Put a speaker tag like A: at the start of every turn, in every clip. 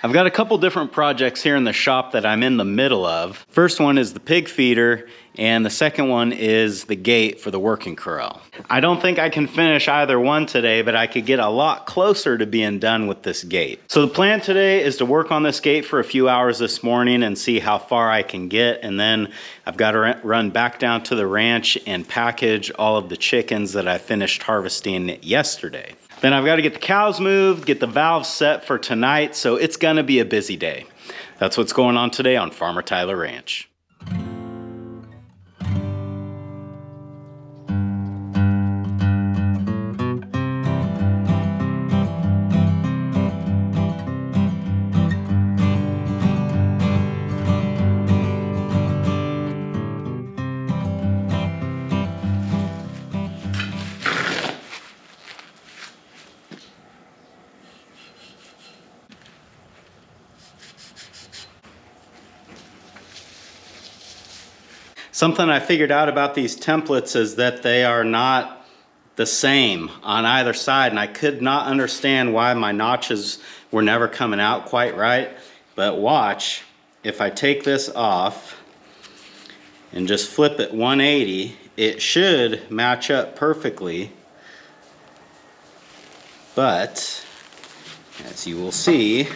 A: I've got a couple different projects here in the shop that I'm in the middle of. First one is the pig feeder, and the second one is the gate for the working corral. I don't think I can finish either one today, but I could get a lot closer to being done with this gate. So the plan today is to work on this gate for a few hours this morning and see how far I can get, and then I've got to run back down to the ranch and package all of the chickens that I finished harvesting yesterday. Then I've got to get the cows moved, get the valves set for tonight, so it's gonna be a busy day. That's what's going on today on Farmertylerranch. Something I figured out about these templates is that they are not the same on either side, and I could not understand why my notches were never coming out quite right. But watch, if I take this off and just flip it 180, it should match up perfectly. But as you will see,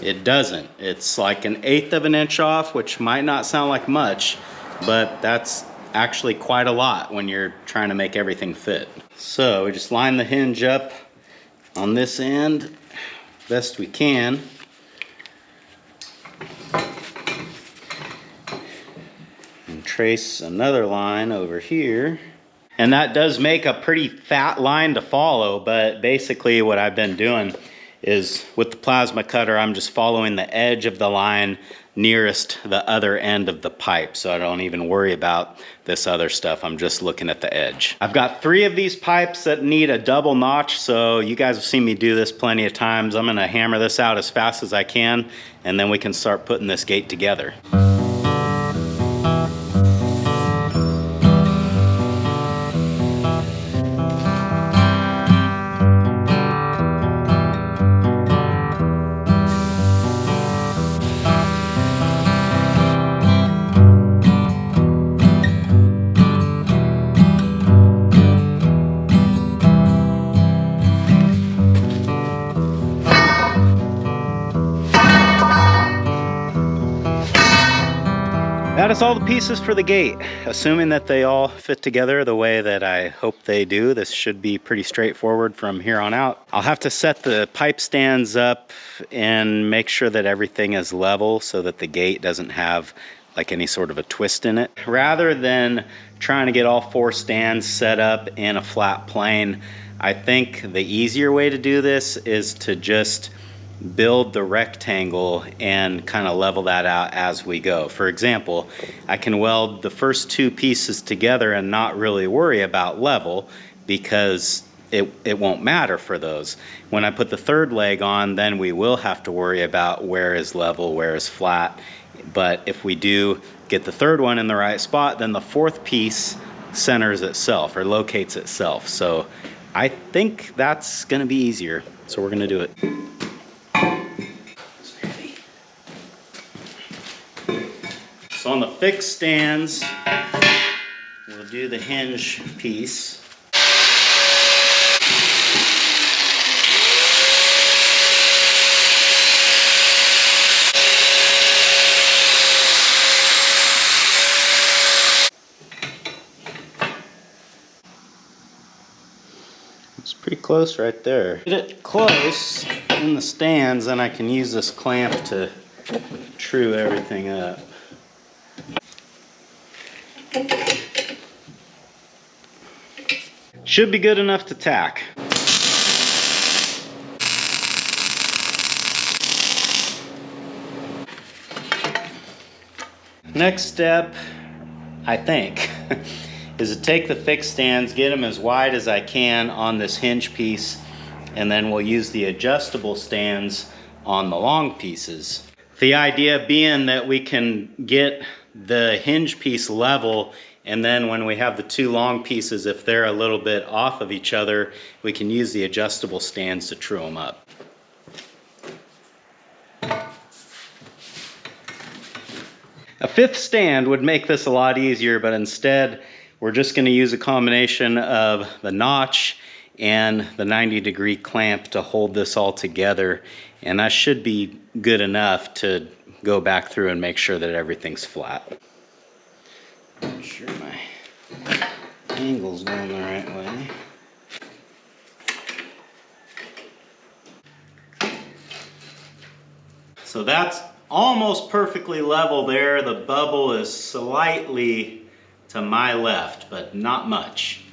A: it doesn't. It's like 1/8 of an inch off, which might not sound like much, but that's actually quite a lot when you're trying to make everything fit. So we just line the hinge up on this end best we can. And trace another line over here. And that does make a pretty fat line to follow, but basically what I've been doing is with the plasma cutter, I'm just following the edge of the line nearest the other end of the pipe, so I don't even worry about this other stuff. I'm just looking at the edge. I've got 3 of these pipes that need a double notch, so you guys have seen me do this plenty of times. I'm gonna hammer this out as fast as I can, and then we can start putting this gate together. That is all the pieces for the gate. Assuming that they all fit together the way that I hope they do, this should be pretty straightforward from here on out. I'll have to set the pipe stands up and make sure that everything is level so that the gate doesn't have like any sort of a twist in it. Rather than trying to get all 4 stands set up in a flat plane, I think the easier way to do this is to just build the rectangle and kind of level that out as we go. For example, I can weld the first 2 pieces together and not really worry about level because it won't matter for those. When I put the 3rd leg on, then we will have to worry about where is level, where is flat. But if we do get the 3rd one in the right spot, then the 4th piece centers itself or locates itself. So I think that's gonna be easier. So we're gonna do it. So on the fixed stands, we'll do the hinge piece. It's pretty close right there. Get it close in the stands, and I can use this clamp to true everything up. Should be good enough to tack. Next step, I think, is to take the fixed stands, get them as wide as I can on this hinge piece, and then we'll use the adjustable stands on the long pieces. The idea being that we can get the hinge piece level, and then when we have the 2 long pieces, if they're a little bit off of each other, we can use the adjustable stands to true them up. A fifth stand would make this a lot easier, but instead we're just going to use a combination of the notch and the 90-degree clamp to hold this all together, and that should be good enough to go back through and make sure that everything's flat. Make sure my angle's going the right way. So that's almost perfectly level there. The bubble is slightly to my left, but not much.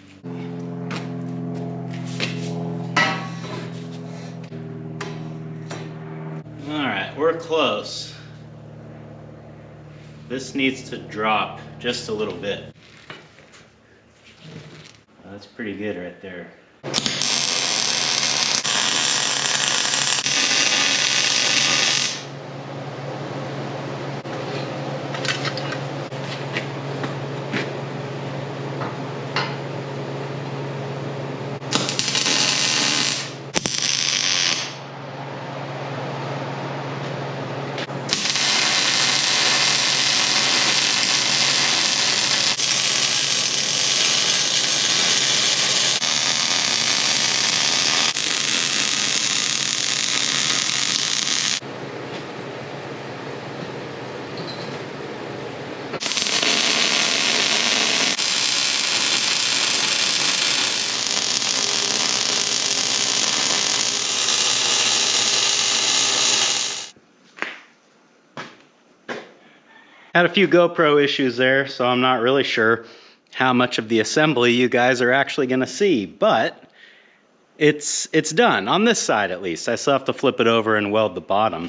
A: All right, we're close. This needs to drop just a little bit. That's pretty good right there. Had a few GoPro issues there, so I'm not really sure how much of the assembly you guys are actually going to see, but it's done, on this side at least. I still have to flip it over and weld the bottom.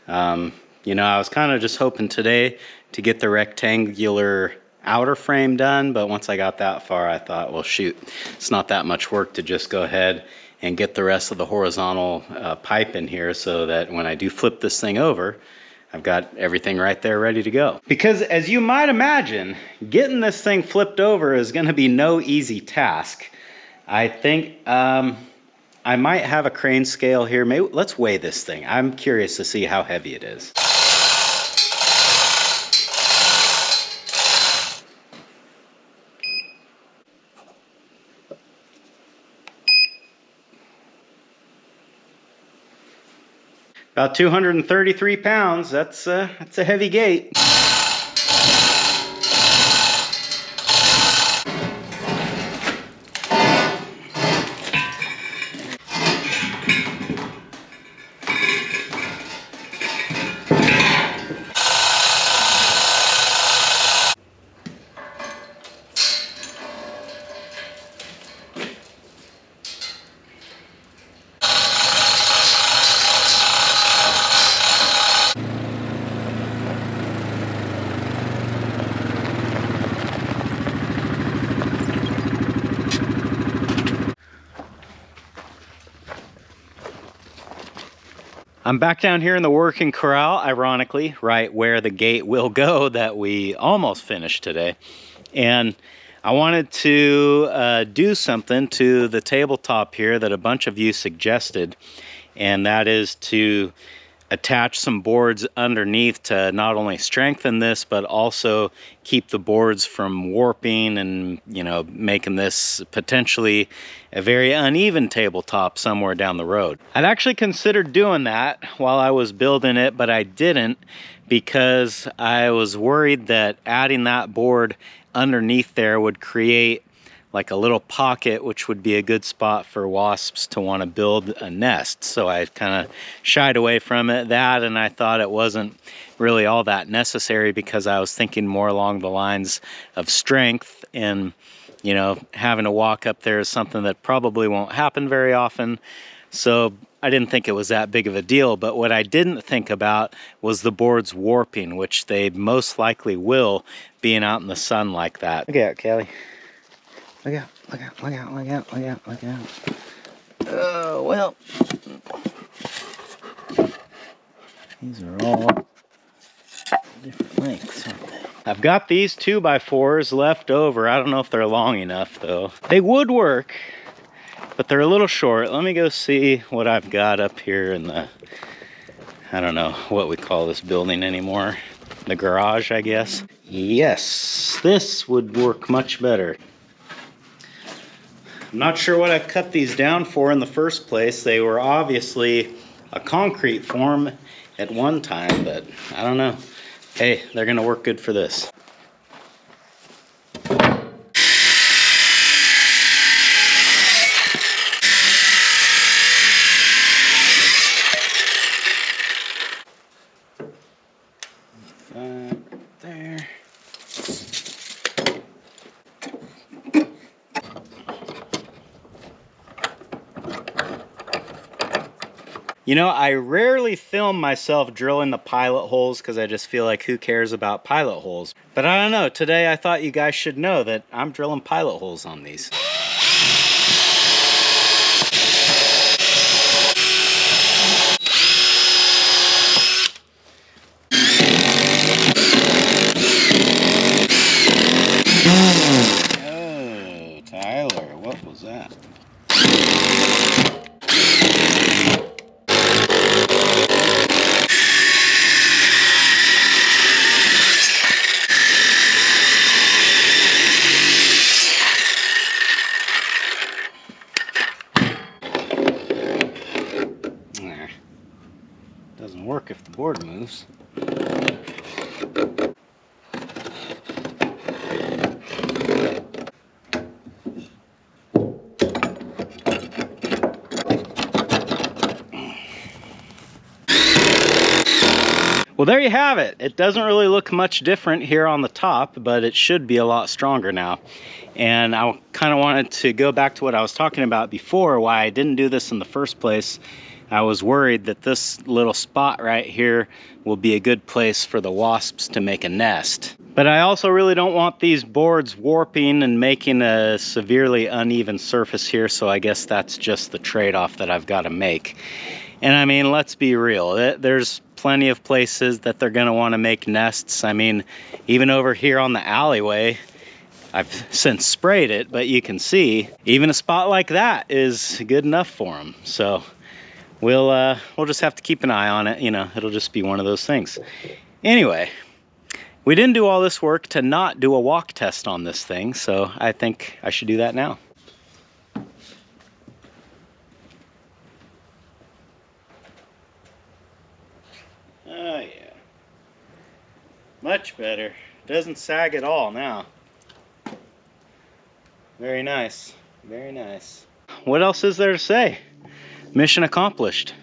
A: You know, I was kind of just hoping today to get the rectangular outer frame done, but once I got that far, I thought, well, shoot, it's not that much work to just go ahead and get the rest of the horizontal pipe in here so that when I do flip this thing over, I've got everything right there ready to go. Because as you might imagine, getting this thing flipped over is going to be no easy task. I think I might have a crane scale here. Maybe let's weigh this thing. I'm curious to see how heavy it is. About 233 pounds. That's a heavy gate. I'm back down here in the working corral, ironically, right where the gate will go that we almost finished today. And I wanted to do something to the tabletop here that a bunch of you suggested, and that is to attach some boards underneath to not only strengthen this, but also keep the boards from warping and, you know, making this potentially a very uneven tabletop somewhere down the road. I'd actually considered doing that while I was building it, but I didn't because I was worried that adding that board underneath there would create like a little pocket, which would be a good spot for wasps to want to build a nest. So I kind of shied away from it, and I thought it wasn't really all that necessary because I was thinking more along the lines of strength, and, you know, having to walk up there is something that probably won't happen very often. So I didn't think it was that big of a deal. But what I didn't think about was the boards warping, which they most likely will, being out in the sun like that. Look out, Kelly. Look out, look out, look out, look out, look out, look out. Oh, well. These are all different lengths, aren't they? I've got these 2x4s left over. I don't know if they're long enough, though. They would work, but they're a little short. Let me go see what I've got up here in the, I don't know what we call this building anymore. the garage, I guess. Yes, this would work much better. I'm not sure what I cut these down for in the first place. They were obviously a concrete form at one time, but I don't know. Hey, they're gonna work good for this. Right there. You know, I rarely film myself drilling the pilot holes because I just feel like who cares about pilot holes. But I don't know, today I thought you guys should know that I'm drilling pilot holes on these. Oh, Tyler, what was that? Doesn't work if the board moves. Well, there you have it. It doesn't really look much different here on the top, but it should be a lot stronger now. And I kind of wanted to go back to what I was talking about before, why I didn't do this in the first place. I was worried that this little spot right here will be a good place for the wasps to make a nest. But I also really don't want these boards warping and making a severely uneven surface here, so I guess that's just the trade-off that I've got to make. And I mean, let's be real, there's plenty of places that they're gonna wanna make nests. I mean, even over here on the alleyway, I've since sprayed it, but you can see, even a spot like that is good enough for them. So we'll just have to keep an eye on it, you know, it'll just be one of those things. Anyway, we didn't do all this work to not do a walk test on this thing, so I think I should do that now. Oh yeah, much better. Doesn't sag at all now. Very nice, very nice. What else is there to say? Mission accomplished.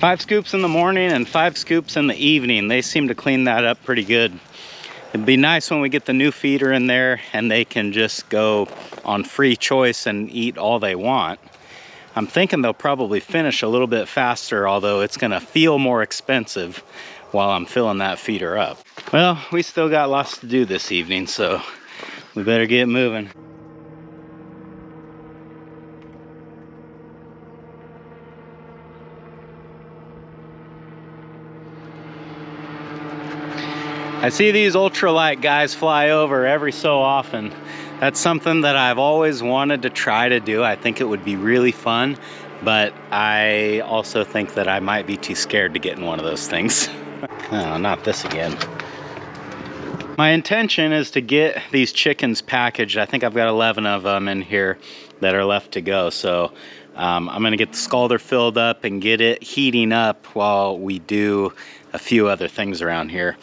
A: 5 scoops in the morning and 5 scoops in the evening. They seem to clean that up pretty good. It'd be nice when we get the new feeder in there and they can just go on free choice and eat all they want. I'm thinking they'll probably finish a little bit faster, although it's gonna feel more expensive while I'm filling that feeder up. Well, we still got lots to do this evening, so we better get moving. I see these ultralight guys fly over every so often. That's something that I've always wanted to try to do. I think it would be really fun, but I also think that I might be too scared to get in one of those things. Oh, not this again. My intention is to get these chickens packaged. I think I've got 11 of them in here that are left to go. So I'm gonna get the scalder filled up and get it heating up while we do a few other things around here.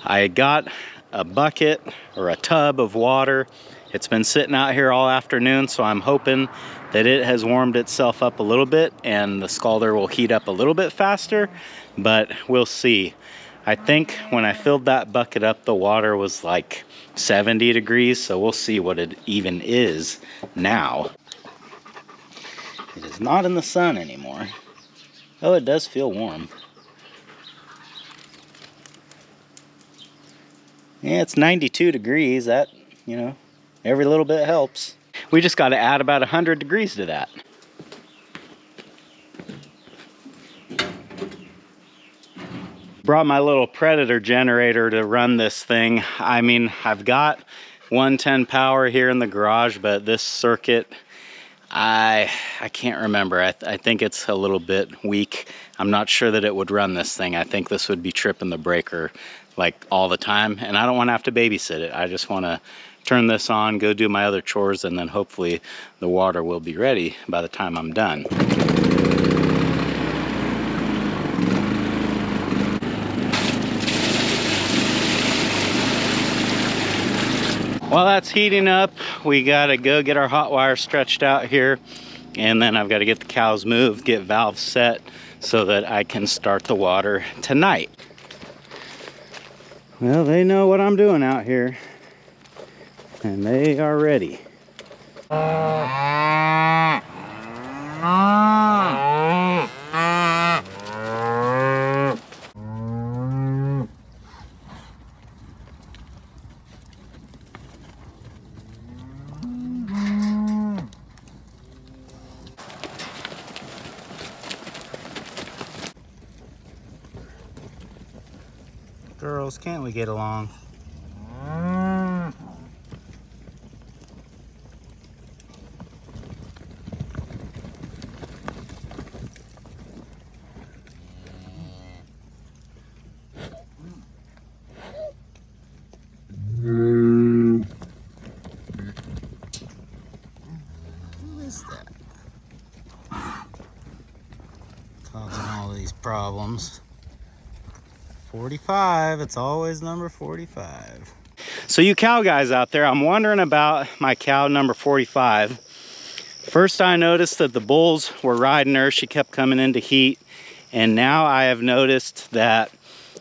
A: I got a bucket or a tub of water. It's been sitting out here all afternoon, so I'm hoping that it has warmed itself up a little bit and the scalder will heat up a little bit faster, but we'll see. I think when I filled that bucket up, the water was like 70 degrees, so we'll see what it even is now. It is not in the sun anymore. Oh, it does feel warm. Yeah, it's 92 degrees. That, you know, every little bit helps. We just got to add about 100 degrees to that. Brought my little Predator generator to run this thing. I mean, I've got 110 power here in the garage, but this circuit, I can't remember. I think it's a little bit weak. I'm not sure that it would run this thing. I think this would be tripping the breaker like all the time, and I don't want to have to babysit it. I just want to turn this on, go do my other chores, and then hopefully the water will be ready by the time I'm done. While that's heating up, we gotta go get our hot wire stretched out here, and then I've got to get the cows moved, get valves set so that I can start the water tonight. Well, they know what I'm doing out here, and they are ready. Girls, can't we get along? Who is that? Causing all these problems. 45, it's always number 45. So you cow guys out there, I'm wondering about my cow number 45. First I noticed that the bulls were riding her, she kept coming into heat, and now I have noticed that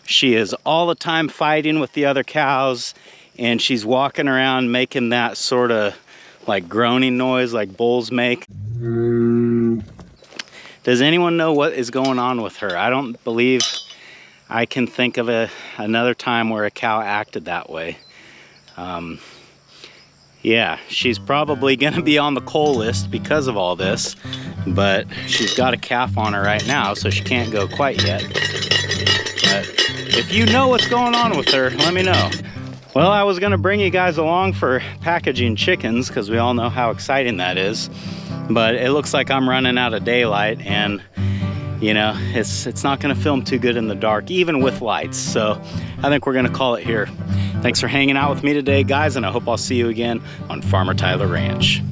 A: she is all the time fighting with the other cows, and she's walking around making that sort of like groaning noise like bulls make. Does anyone know what is going on with her? I don't believe I can think of another time where a cow acted that way. Yeah, she's probably gonna be on the coal list because of all this, but she's got a calf on her right now, so she can't go quite yet. But if you know what's going on with her, let me know. Well, I was gonna bring you guys along for packaging chickens because we all know how exciting that is, but it looks like I'm running out of daylight, and you know, it's not gonna film too good in the dark, even with lights. So I think we're gonna call it here. Thanks for hanging out with me today, guys, and I hope I'll see you again on Farmer Tyler Ranch.